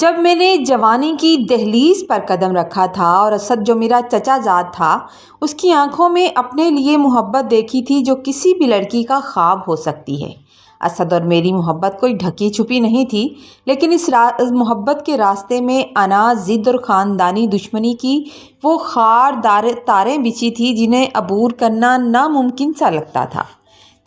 جب میں نے جوانی کی دہلیز پر قدم رکھا تھا اور اسد جو میرا چچا زاد تھا اس کی آنکھوں میں اپنے لیے محبت دیکھی تھی جو کسی بھی لڑکی کا خواب ہو سکتی ہے۔ اسد اور میری محبت کوئی ڈھکی چھپی نہیں تھی، لیکن اس محبت کے راستے میں انا، ضد اور خاندانی دشمنی کی وہ خار تاریں بچھی تھی جنہیں عبور کرنا ناممکن سا لگتا تھا۔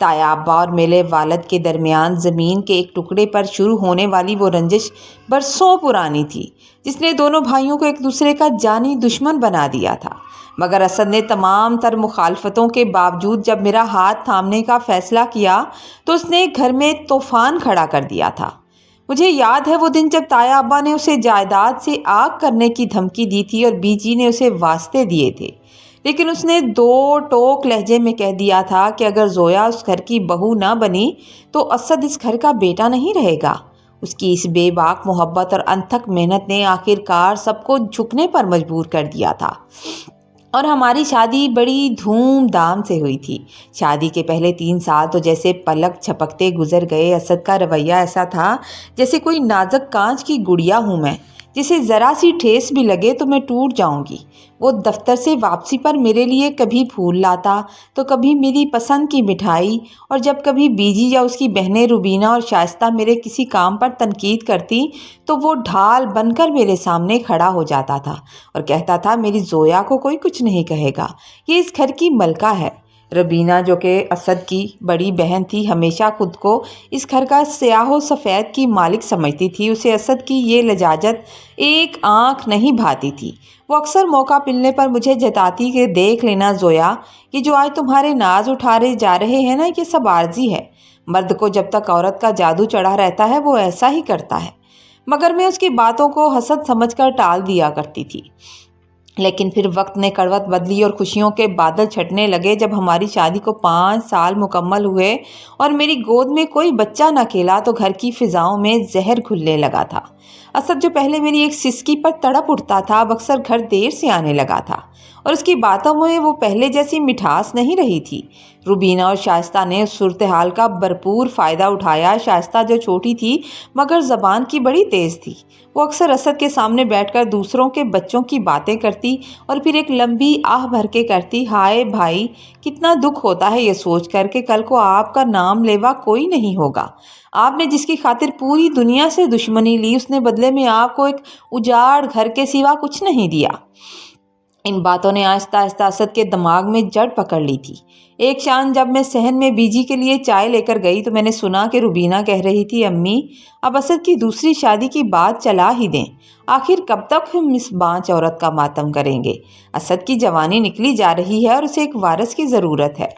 تایا ابا اور میرے والد کے درمیان زمین کے ایک ٹکڑے پر شروع ہونے والی وہ رنجش برسوں پرانی تھی جس نے دونوں بھائیوں کو ایک دوسرے کا جانی دشمن بنا دیا تھا۔ مگر اسد نے تمام تر مخالفتوں کے باوجود جب میرا ہاتھ تھامنے کا فیصلہ کیا تو اس نے گھر میں طوفان کھڑا کر دیا تھا۔ مجھے یاد ہے وہ دن جب تایا ابا نے اسے جائیداد سے آگ کرنے کی دھمکی دی تھی اور بی جی نے اسے واسطے دیے تھے، لیکن اس نے دو ٹوک لہجے میں کہہ دیا تھا کہ اگر زویا اس گھر کی بہو نہ بنی تو اسد اس گھر کا بیٹا نہیں رہے گا۔ اس کی اس بے باک محبت اور انتھک محنت نے آخر کار سب کو جھکنے پر مجبور کر دیا تھا، اور ہماری شادی بڑی دھوم دھام سے ہوئی تھی۔ شادی کے پہلے 3 سال تو جیسے پلک جھپکتے گزر گئے۔ اسد کا رویہ ایسا تھا جیسے کوئی نازک کانچ کی گڑیا ہوں میں، جسے ذرا سی ٹھیس بھی لگے تو میں ٹوٹ جاؤں گی۔ وہ دفتر سے واپسی پر میرے لیے کبھی پھول لاتا تو کبھی میری پسند کی مٹھائی، اور جب کبھی بی جی یا اس کی بہنیں روبینہ اور شائستہ میرے کسی کام پر تنقید کرتی تو وہ ڈھال بن کر میرے سامنے کھڑا ہو جاتا تھا اور کہتا تھا میری زویا کو کوئی کچھ نہیں کہے گا، یہ اس گھر کی ملکہ ہے۔ روبینہ جو کہ اسد کی بڑی بہن تھی ہمیشہ خود کو اس گھر کا سیاہ و سفید کی مالک سمجھتی تھی۔ اسے اسد کی یہ لجاجت ایک آنکھ نہیں بھاتی تھی۔ وہ اکثر موقع ملنے پر مجھے جتاتی کہ دیکھ لینا زویا، یہ جو آج تمہارے ناز اٹھارے جا رہے ہیں نا، یہ سب عارضی ہے۔ مرد کو جب تک عورت کا جادو چڑھا رہتا ہے وہ ایسا ہی کرتا ہے۔ مگر میں اس کی باتوں کو حسد سمجھ کر ٹال دیا کرتی تھی۔ لیکن پھر وقت نے کڑوت بدلی اور خوشیوں کے بادل چھٹنے لگے جب ہماری شادی کو 5 سال مکمل ہوئے اور میری گود میں کوئی بچہ نہ کھیلا تو گھر کی فضاؤں میں زہر گھلنے لگا تھا۔ اسد جو پہلے میری ایک سسکی پر تڑپ اٹھتا تھا اب اکثر گھر دیر سے آنے لگا تھا، اور اس کی باتوں میں وہ پہلے جیسی مٹھاس نہیں رہی تھی۔ روبینہ اور شائستہ نے اس صورتحال کا بھرپور فائدہ اٹھایا۔ شائستہ جو چھوٹی تھی مگر زبان کی بڑی تیز تھی، وہ اکثر اسد کے سامنے بیٹھ کر دوسروں کے بچوں کی باتیں کرتی اور پھر ایک لمبی آہ بھر کے کرتی، ہائے بھائی، کتنا دکھ ہوتا ہے یہ سوچ کر کہ کل کو آپ کا نام لیوا کوئی نہیں ہوگا۔ آپ نے جس کی خاطر پوری دنیا سے دشمنی لی اس نے بدلے میں آپ کو ایک اجاڑ گھر کے سوا کچھ نہیں دیا۔ ان باتوں نے آہستہ آہستہ اسد کے دماغ میں جڑ پکڑ لی تھی۔ ایک شام جب میں صحن میں بی جی کے لیے چائے لے کر گئی تو میں نے سنا کہ روبینہ کہہ رہی تھی، امی اب اسد کی دوسری شادی کی بات چلا ہی دیں، آخر کب تک ہم اس بانچ عورت کا ماتم کریں گے؟ اسد کی جوانی نکلی جا رہی ہے اور اسے ایک وارث کی ضرورت ہے۔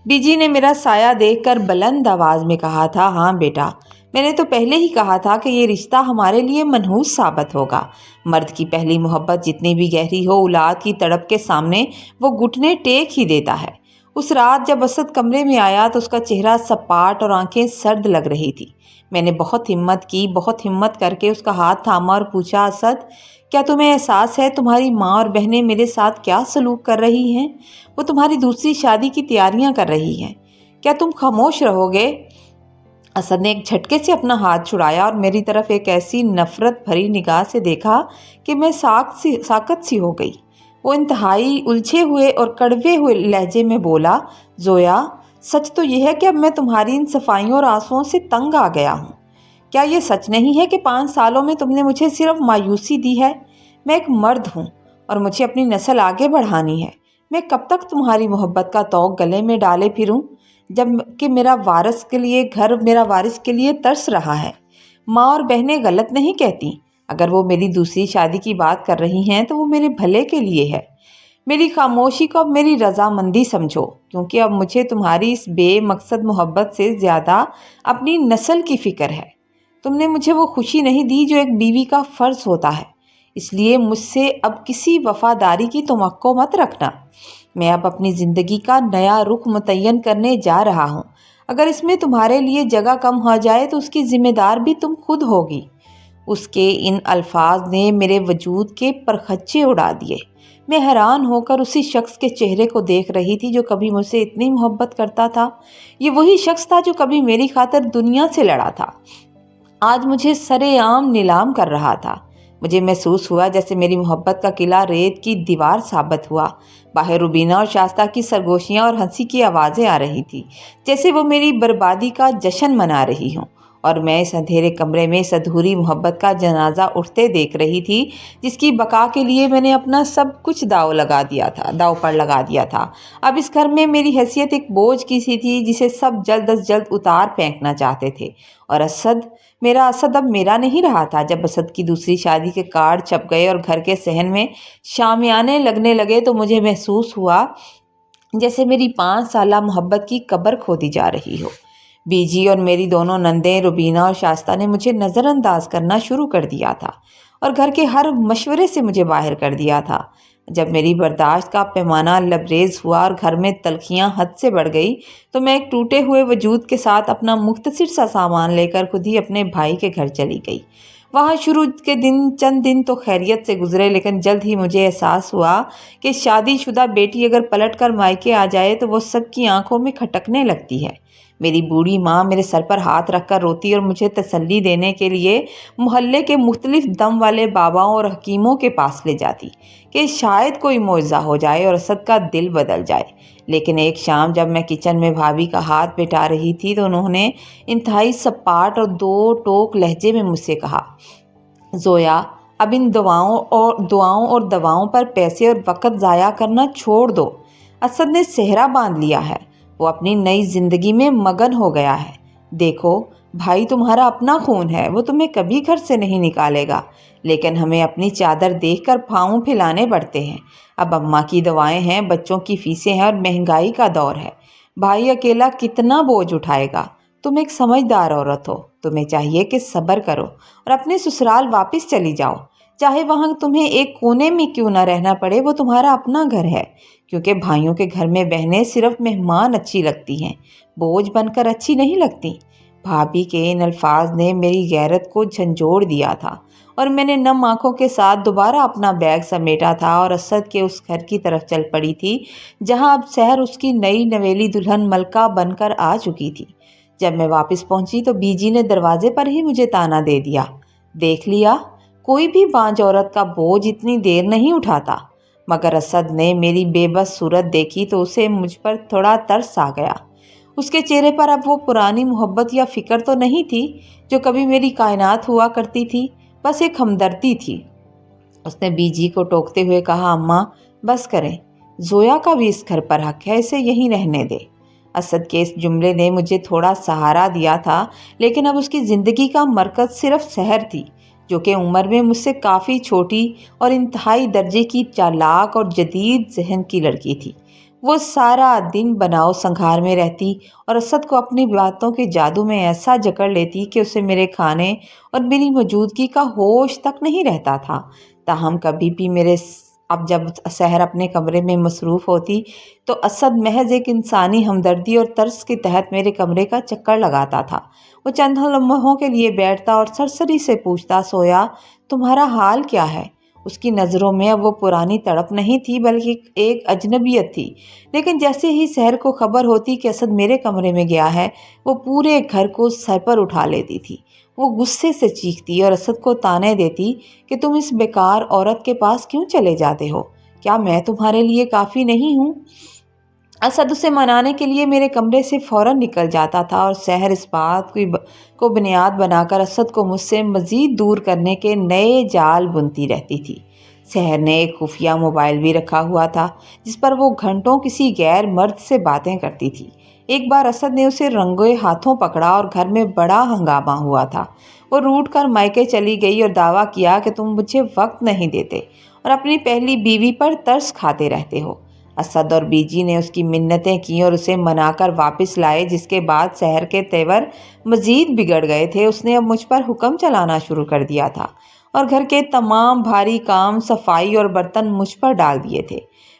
بی جی نے میرا سایہ دیکھ کر بلند آواز میں کہا تھا، ہاں بیٹا، میں نے تو پہلے ہی کہا تھا کہ یہ رشتہ ہمارے لیے منحوس ثابت ہوگا۔ مرد کی پہلی محبت جتنی بھی گہری ہو، اولاد کی تڑپ کے سامنے وہ گھٹنے ٹیک ہی دیتا ہے۔ اس رات جب اسد کمرے میں آیا تو اس کا چہرہ سپاٹ اور آنکھیں سرد لگ رہی تھی۔ میں نے بہت ہمت کر کے اس کا ہاتھ تھاما اور پوچھا، اسد، کیا تمہیں احساس ہے تمہاری ماں اور بہنیں میرے ساتھ کیا سلوک کر رہی ہیں؟ وہ تمہاری دوسری شادی کی تیاریاں کر رہی ہیں، کیا تم خاموش رہو گے؟ اسد نے ایک جھٹکے سے اپنا ہاتھ چھڑایا اور میری طرف ایک ایسی نفرت بھری نگاہ سے دیکھا کہ میں ساکت سی ہو گئی۔ وہ انتہائی الجھے ہوئے اور کڑوے ہوئے لہجے میں بولا، زویا، سچ تو یہ ہے کہ اب میں تمہاری ان صفائیوں اور آنسوؤں سے تنگ آ گیا ہوں۔ کیا یہ سچ نہیں ہے کہ 5 سالوں میں تم نے مجھے صرف مایوسی دی ہے؟ میں ایک مرد ہوں اور مجھے اپنی نسل آگے بڑھانی ہے۔ میں کب تک تمہاری محبت کا طوق گلے میں ڈالے پھروں جب کہ میرا وارث کے لیے ترس رہا ہے؟ ماں اور بہنیں غلط نہیں کہتی۔ اگر وہ میری دوسری شادی کی بات کر رہی ہیں تو وہ میرے بھلے کے لیے ہے۔ میری خاموشی کو اب میری رضامندی سمجھو، کیونکہ اب مجھے تمہاری اس بے مقصد محبت سے زیادہ اپنی نسل کی فکر ہے۔ تم نے مجھے وہ خوشی نہیں دی جو ایک بیوی کا فرض ہوتا ہے، اس لیے مجھ سے اب کسی وفاداری کی توقع مت رکھنا۔ میں اب اپنی زندگی کا نیا رخ متعین کرنے جا رہا ہوں۔ اگر اس میں تمہارے لیے جگہ کم ہو جائے تو اس کی ذمہ دار بھی تم خود ہوگی۔ اس کے ان الفاظ نے میرے وجود کے پرخچے اڑا دیے۔ میں حیران ہو کر اسی شخص کے چہرے کو دیکھ رہی تھی جو کبھی مجھ سے اتنی محبت کرتا تھا۔ یہ وہی شخص تھا جو کبھی میری خاطر دنیا سے لڑا تھا، آج مجھے سرے عام نیلام کر رہا تھا۔ مجھے محسوس ہوا جیسے میری محبت کا قلعہ ریت کی دیوار ثابت ہوا۔ باہر روبینہ اور شائستہ کی سرگوشیاں اور ہنسی کی آوازیں آ رہی تھیں، جیسے وہ میری بربادی کا جشن منا رہی ہوں، اور میں اس اندھیرے کمرے میں اس ادھوری محبت کا جنازہ اٹھتے دیکھ رہی تھی جس کی بقا کے لیے میں نے اپنا سب کچھ داؤ پر لگا دیا تھا۔ اب اس گھر میں میری حیثیت ایک بوجھ کی سی تھی جسے سب جلد از جلد اتار پھینکنا چاہتے تھے، اور میرا اسد اب میرا نہیں رہا تھا۔ جب اسد کی دوسری شادی کے کارڈ چھپ گئے اور گھر کے صحن میں شامیانے لگنے لگے تو مجھے محسوس ہوا جیسے میری 5 سالہ محبت کی قبر کھودی جا رہی ہو۔ بی جی اور میری دونوں نندیں روبینہ اور شائستہ نے مجھے نظر انداز کرنا شروع کر دیا تھا اور گھر کے ہر مشورے سے مجھے باہر کر دیا تھا۔ جب میری برداشت کا پیمانہ لبریز ہوا اور گھر میں تلخیاں حد سے بڑھ گئی تو میں ایک ٹوٹے ہوئے وجود کے ساتھ اپنا مختصر سا سامان لے کر خود ہی اپنے بھائی کے گھر چلی گئی۔ وہاں شروع کے چند دن تو خیریت سے گزرے، لیکن جلد ہی مجھے احساس ہوا کہ شادی شدہ بیٹی اگر پلٹ کر مائکے آ جائے تو وہ سب کی آنکھوں میں کھٹکنے لگتی ہے۔ میری بوڑھی ماں میرے سر پر ہاتھ رکھ کر روتی اور مجھے تسلی دینے کے لیے محلے کے مختلف دم والے باباؤں اور حکیموں کے پاس لے جاتی کہ شاید کوئی معجزہ ہو جائے اور اسد کا دل بدل جائے۔ لیکن ایک شام جب میں کچن میں بھابھی کا ہاتھ بٹا رہی تھی تو انہوں نے انتہائی سپاٹ اور 2 ٹوک لہجے میں مجھ سے کہا، زویا، اب ان دعاؤں اور دواؤں پر پیسے اور وقت ضائع کرنا چھوڑ دو۔ اسد نے صحرا باندھ لیا ہے، وہ اپنی نئی زندگی میں مگن ہو گیا ہے۔ دیکھو بھائی، تمہارا اپنا خون ہے، وہ تمہیں کبھی گھر سے نہیں نکالے گا، لیکن ہمیں اپنی چادر دیکھ کر پھاؤں پھیلانے پڑتے ہیں۔ اب اماں کی دوائیں ہیں، بچوں کی فیسیں ہیں اور مہنگائی کا دور ہے۔ بھائی اکیلا کتنا بوجھ اٹھائے گا؟ تم ایک سمجھدار عورت ہو، تمہیں چاہیے کہ صبر کرو اور اپنے سسرال واپس چلی جاؤ، چاہے وہاں تمہیں ایک کونے میں کیوں نہ رہنا پڑے، وہ تمہارا اپنا گھر ہے۔ کیونکہ بھائیوں کے گھر میں بہنیں صرف مہمان اچھی لگتی ہیں، بوجھ بن کر اچھی نہیں لگتی۔ بھابھی کے ان الفاظ نے میری غیرت کو جھنجھوڑ دیا تھا اور میں نے نم آنکھوں کے ساتھ دوبارہ اپنا بیگ سمیٹا تھا اور اسد کے اس گھر کی طرف چل پڑی تھی جہاں اب سحر اس کی نئی نویلی دلہن ملکہ بن کر آ چکی تھی۔ جب میں واپس پہنچی تو بی جی نے دروازے پر ہی مجھے تانا دے دیا، دیکھ لیا، کوئی بھی بانجھ عورت کا بوجھ اتنی دیر نہیں اٹھاتا۔ مگر اسد نے میری بے بس صورت دیکھی تو اسے مجھ پر تھوڑا ترس آ گیا۔ اس کے چہرے پر اب وہ پرانی محبت یا فکر تو نہیں تھی جو کبھی میری کائنات ہوا کرتی تھی، بس ایک ہمدردی تھی۔ اس نے بی جی کو ٹوکتے ہوئے کہا، اماں بس کریں، زویا کا بھی اس گھر پر حق ہے، اسے یہیں رہنے دے۔ اسد کے اس جملے نے مجھے تھوڑا سہارا دیا تھا، لیکن اب اس کی زندگی کا مرکز صرف سحر تھی، جو کہ عمر میں مجھ سے کافی چھوٹی اور انتہائی درجے کی چالاک اور جدید ذہن کی لڑکی تھی۔ وہ سارا دن بناؤ سنگھار میں رہتی اور اسد کو اپنی باتوں کے جادو میں ایسا جکڑ لیتی کہ اسے میرے کھانے اور میری موجودگی کا ہوش تک نہیں رہتا تھا۔ تاہم کبھی بھی اب جب سحر اپنے کمرے میں مصروف ہوتی تو اسد محض ایک انسانی ہمدردی اور ترس کے تحت میرے کمرے کا چکر لگاتا تھا۔ وہ چند لمحوں کے لیے بیٹھتا اور سرسری سے پوچھتا، سویا، تمہارا حال کیا ہے؟ اس کی نظروں میں اب وہ پرانی تڑپ نہیں تھی بلکہ ایک اجنبیت تھی۔ لیکن جیسے ہی سحر کو خبر ہوتی کہ اسد میرے کمرے میں گیا ہے، وہ پورے گھر کو سر پر اٹھا لیتی تھی۔ وہ غصے سے چیختی اور اسد کو طعنے دیتی کہ تم اس بیکار عورت کے پاس کیوں چلے جاتے ہو؟ کیا میں تمہارے لیے کافی نہیں ہوں؟ اسد اسے منانے کے لیے میرے کمرے سے فوراً نکل جاتا تھا اور سحر اس بات کو بنیاد بنا کر اسد کو مجھ سے مزید دور کرنے کے نئے جال بنتی رہتی تھی۔ سحر نے ایک خفیہ موبائل بھی رکھا ہوا تھا جس پر وہ گھنٹوں کسی غیر مرد سے باتیں کرتی تھی۔ ایک بار اسد نے اسے رنگے ہاتھوں پکڑا اور گھر میں بڑا ہنگامہ ہوا تھا۔ وہ روٹھ کر مائکے چلی گئی اور دعویٰ کیا کہ تم مجھے وقت نہیں دیتے اور اپنی پہلی بیوی پر ترس کھاتے رہتے ہو۔ اسد اور بی جی نے اس کی منتیں کیں اور اسے منا کر واپس لائے، جس کے بعد سحر کے تیور مزید بگڑ گئے تھے۔ اس نے اب مجھ پر حکم چلانا شروع کر دیا تھا اور گھر کے تمام بھاری کام، صفائی اور برتن مجھ پر ڈال دیے تھے۔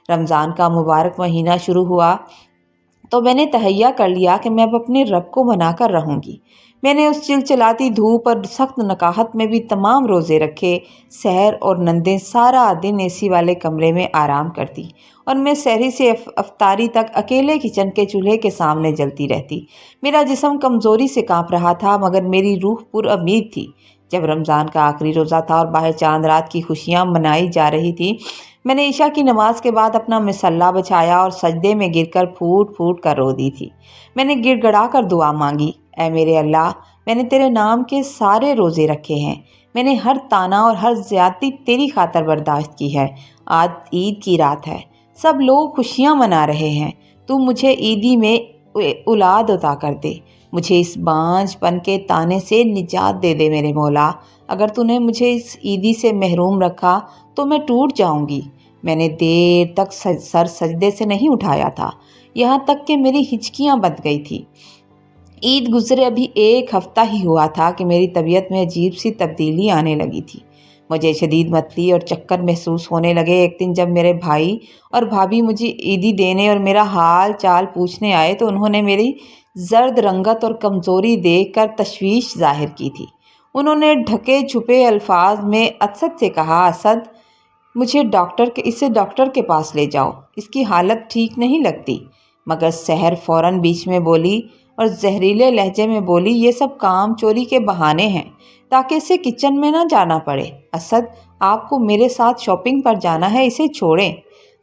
رمضان کا مبارک مہینہ شروع ہوا تو میں نے تہیہ کر لیا کہ میں اب اپنے رب کو منا کر رہوں گی۔ میں نے اس چلچلاتی دھوپ اور سخت نکاہت میں بھی تمام روزے رکھے۔ سحر اور نندیں سارا دن اے سی والے کمرے میں آرام کرتی اور میں سحری سے افطاری تک اکیلے کچن کے چولہے کے سامنے جلتی رہتی۔ میرا جسم کمزوری سے کانپ رہا تھا مگر میری روح پر امید تھی۔ جب رمضان کا آخری روزہ تھا اور باہر چاند رات کی خوشیاں منائی جا رہی تھی، میں نے عشاء کی نماز کے بعد اپنا مصلی بچھایا اور سجدے میں گر کر پھوٹ پھوٹ کر رو دی تھی۔ میں نے گڑ گڑا کر دعا مانگی، اے میرے اللہ، میں نے تیرے نام کے سارے روزے رکھے ہیں، میں نے ہر طعنہ اور ہر زیادتی تیری خاطر برداشت کی ہے۔ آج عید کی رات ہے، سب لوگ خوشیاں منا رہے ہیں، تو مجھے عیدی میں اولاد عطا کر دے، مجھے اس بانجھ پن کے طعنے سے نجات دے دے میرے مولا۔ اگر تو نے مجھے اس عیدی سے محروم رکھا تو میں ٹوٹ جاؤں گی۔ میں نے دیر تک سر سجدے سے نہیں اٹھایا تھا، یہاں تک کہ میری ہچکیاں بندھ گئی تھی۔ عید گزرے ابھی ایک ہفتہ ہی ہوا تھا کہ میری طبیعت میں عجیب سی تبدیلی آنے لگی تھی۔ مجھے شدید متلی اور چکر محسوس ہونے لگے۔ ایک دن جب میرے بھائی اور بھابھی مجھے عیدی دینے اور میرا حال چال پوچھنے آئے تو انہوں نے میری زرد رنگت اور کمزوری دیکھ کر تشویش ظاہر کی تھی۔ انہوں نے ڈھکے چھپے الفاظ میں اسد سے کہا، اسد، اسے ڈاکٹر کے پاس لے جاؤ، اس کی حالت ٹھیک نہیں لگتی۔ مگر سحر فوراً بیچ میں بولی اور زہریلے لہجے میں بولی، یہ سب کام چوری کے بہانے ہیں تاکہ اسے کچن میں نہ جانا پڑے۔ اسد، آپ کو میرے ساتھ شاپنگ پر جانا ہے، اسے چھوڑیں۔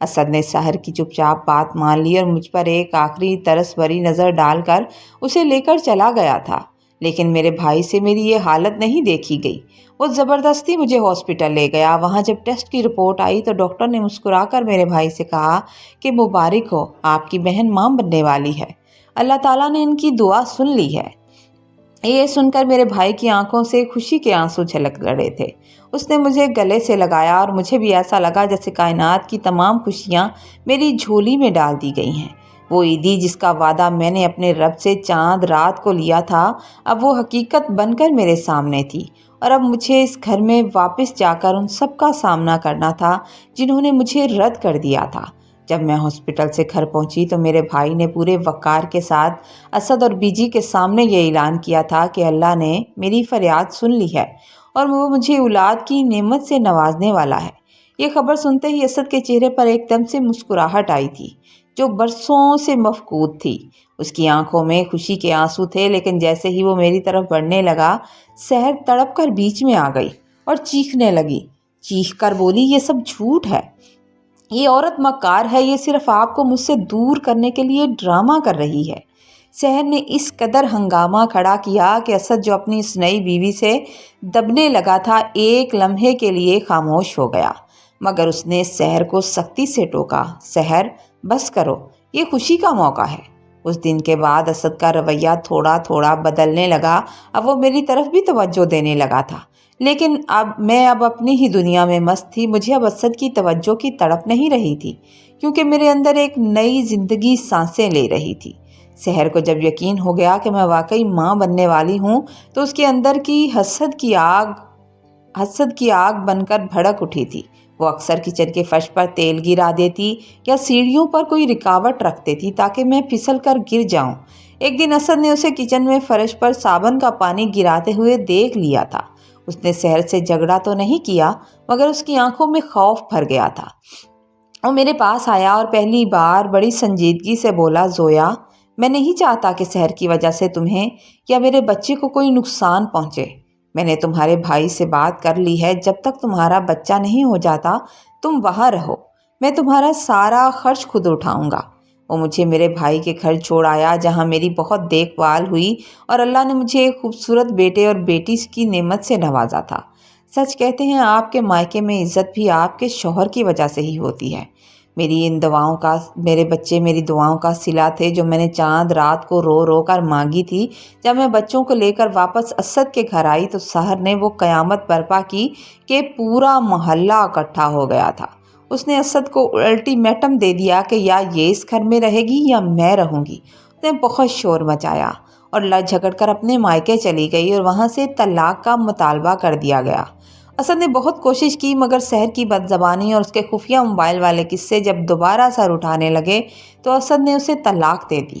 اسد نے سحر کی چپ چاپ بات مان لی اور مجھ پر ایک آخری ترس بھری نظر ڈال کر اسے لے کر چلا گیا تھا۔ لیکن میرے بھائی سے میری یہ حالت نہیں دیکھی گئی۔ وہ زبردستی مجھے ہاسپٹل لے گیا۔ وہاں جب ٹیسٹ کی رپورٹ آئی تو ڈاکٹر نے مسکرا کر میرے بھائی سے کہا کہ مبارک ہو، آپ کی بہن ماں بننے والی ہے، اللہ تعالیٰ نے ان کی دعا سن لی ہے۔ یہ سن کر میرے بھائی کی آنکھوں سے خوشی کے آنسو چھلک رہے تھے۔ اس نے مجھے گلے سے لگایا اور مجھے بھی ایسا لگا جیسے کائنات کی تمام خوشیاں میری جھولی میں ڈال دی گئی ہیں۔ وہ عیدی جس کا وعدہ میں نے اپنے رب سے چاند رات کو لیا تھا، اب وہ حقیقت بن کر میرے سامنے تھی، اور اب مجھے اس گھر میں واپس جا کر ان سب کا سامنا کرنا تھا جنہوں نے مجھے رد کر دیا تھا۔ جب میں ہاسپٹل سے گھر پہنچی تو میرے بھائی نے پورے وقار کے ساتھ اسد اور بیجی کے سامنے یہ اعلان کیا تھا کہ اللہ نے میری فریاد سن لی ہے اور وہ مجھے اولاد کی نعمت سے نوازنے والا ہے۔ یہ خبر سنتے ہی اسد کے چہرے پر ایک دم سے مسکراہٹ آئی تھی جو برسوں سے مفقود تھی۔ اس کی آنکھوں میں خوشی کے آنسو تھے، لیکن جیسے ہی وہ میری طرف بڑھنے لگا، سحر تڑپ کر بیچ میں آ گئی اور چیخنے لگی۔ چیخ کر بولی، یہ سب جھوٹ ہے، یہ عورت مکار ہے، یہ صرف آپ کو مجھ سے دور کرنے کے لیے ڈرامہ کر رہی ہے۔ سحر نے اس قدر ہنگامہ کھڑا کیا کہ اسد جو اپنی اس نئی بیوی سے دبنے لگا تھا ایک لمحے کے لیے خاموش ہو گیا، مگر اس نے سحر کو سختی سے ٹوکا، سحر بس کرو، یہ خوشی کا موقع ہے۔ اس دن کے بعد اسد کا رویہ تھوڑا تھوڑا بدلنے لگا۔ اب وہ میری طرف بھی توجہ دینے لگا تھا، لیکن میں اپنی ہی دنیا میں مست تھی۔ مجھے اب اسد کی توجہ کی تڑپ نہیں رہی تھی، کیونکہ میرے اندر ایک نئی زندگی سانسیں لے رہی تھی۔ سحر کو جب یقین ہو گیا کہ میں واقعی ماں بننے والی ہوں تو اس کے اندر کی حسد کی آگ بن کر بھڑک اٹھی تھی۔ وہ اکثر کچن کے فرش پر تیل گرا دیتی یا سیڑھیوں پر کوئی رکاوٹ رکھ دیتی تاکہ میں پھسل کر گر جاؤں۔ ایک دن اسد نے اسے کچن میں فرش پر صابن کا پانی گراتے ہوئے دیکھ لیا تھا۔ اس نے سحر سے جھگڑا تو نہیں کیا، مگر اس کی آنکھوں میں خوف بھر گیا تھا۔ وہ میرے پاس آیا اور پہلی بار بڑی سنجیدگی سے بولا، زویا، میں نہیں چاہتا کہ سحر کی وجہ سے تمہیں یا میرے بچے کو کوئی نقصان پہنچے۔ میں نے تمہارے بھائی سے بات کر لی ہے، جب تک تمہارا بچہ نہیں ہو جاتا تم وہاں رہو، میں تمہارا سارا خرچ خود اٹھاؤں گا۔ وہ مجھے میرے بھائی کے گھر چھوڑ آیا جہاں میری بہت دیکھ بھال ہوئی اور اللہ نے مجھے ایک خوبصورت بیٹے اور بیٹی کی نعمت سے نوازا تھا۔ سچ کہتے ہیں آپ کے مائکے میں عزت بھی آپ کے شوہر کی وجہ سے ہی ہوتی ہے۔ میرے بچے میری دعاؤں کا صلہ تھے جو میں نے چاند رات کو رو رو کر مانگی تھی۔ جب میں بچوں کو لے کر واپس اسد کے گھر آئی تو سحر نے وہ قیامت برپا کی کہ پورا محلہ اکٹھا ہو گیا تھا۔ اس نے اسد کو الٹیمیٹم دے دیا کہ یا یہ اس گھر میں رہے گی یا میں رہوں گی۔ اس نے بہت شور مچایا اور لڑ جھگڑ کر اپنے مائکے چلی گئی اور وہاں سے طلاق کا مطالبہ کر دیا گیا۔ اسد نے بہت کوشش کی مگر سحر کی بدزبانی اور اس کے خفیہ موبائل والے قصے جب دوبارہ سر اٹھانے لگے تو اسد نے اسے طلاق دے دی۔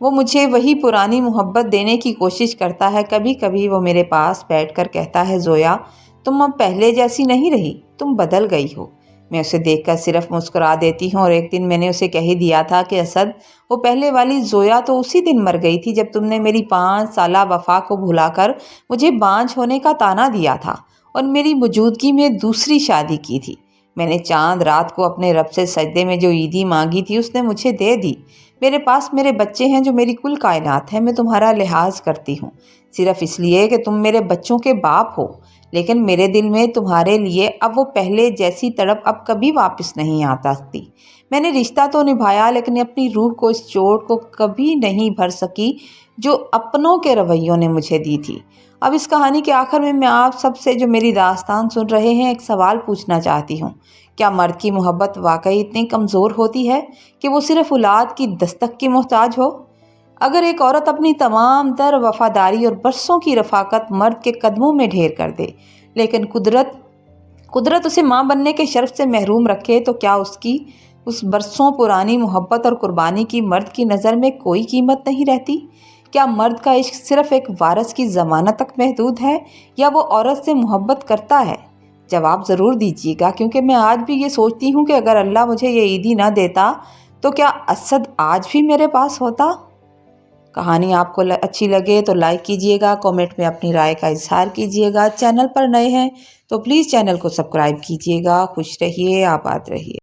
وہ مجھے وہی پرانی محبت دینے کی کوشش کرتا ہے۔ کبھی کبھی وہ میرے پاس بیٹھ کر کہتا ہے، زویا تم اب پہلے جیسی نہیں رہی، تم بدل گئی ہو۔ میں اسے دیکھ کر صرف مسکرا دیتی ہوں، اور ایک دن میں نے اسے کہہ ہی دیا تھا کہ اسد، وہ پہلے والی زویا تو اسی دن مر گئی تھی جب تم نے میری 5 سالہ وفا کو بھلا کر مجھے بانجھ ہونے کا طعنہ دیا تھا اور میری موجودگی میں دوسری شادی کی تھی۔ میں نے چاند رات کو اپنے رب سے سجدے میں جو عیدی مانگی تھی اس نے مجھے دے دی۔ میرے پاس میرے بچے ہیں جو میری کل کائنات ہے۔ میں تمہارا لحاظ کرتی ہوں صرف اس لیے کہ تم میرے بچوں کے باپ ہو، لیکن میرے دل میں تمہارے لیے اب وہ پہلے جیسی تڑپ اب کبھی واپس نہیں آ سکتی۔ میں نے رشتہ تو نبھایا لیکن اپنی روح کو اس چوٹ کو کبھی نہیں بھر سکی جو اپنوں کے رویوں نے مجھے دی تھی۔ اب اس کہانی کے آخر میں آپ سب سے جو میری داستان سن رہے ہیں ایک سوال پوچھنا چاہتی ہوں۔ کیا مرد کی محبت واقعی اتنی کمزور ہوتی ہے کہ وہ صرف اولاد کی دستک کی محتاج ہو؟ اگر ایک عورت اپنی تمام تر وفاداری اور برسوں کی رفاقت مرد کے قدموں میں ڈھیر کر دے لیکن قدرت اسے ماں بننے کے شرف سے محروم رکھے تو کیا اس برسوں پرانی محبت اور قربانی کی مرد کی نظر میں کوئی قیمت نہیں رہتی؟ کیا مرد کا عشق صرف ایک وارث کی ضمانت تک محدود ہے یا وہ عورت سے محبت کرتا ہے؟ جواب ضرور دیجیے گا، کیونکہ میں آج بھی یہ سوچتی ہوں کہ اگر اللہ مجھے یہ عیدی نہ دیتا تو کیا اسد آج بھی میرے پاس ہوتا؟ کہانی آپ کو اچھی لگے تو لائک کیجیے گا، کومنٹ میں اپنی رائے کا اظہار کیجیے گا۔ چینل پر نئے ہیں تو پلیز چینل کو سبسکرائب کیجیے گا۔ خوش رہیے، آباد رہیے۔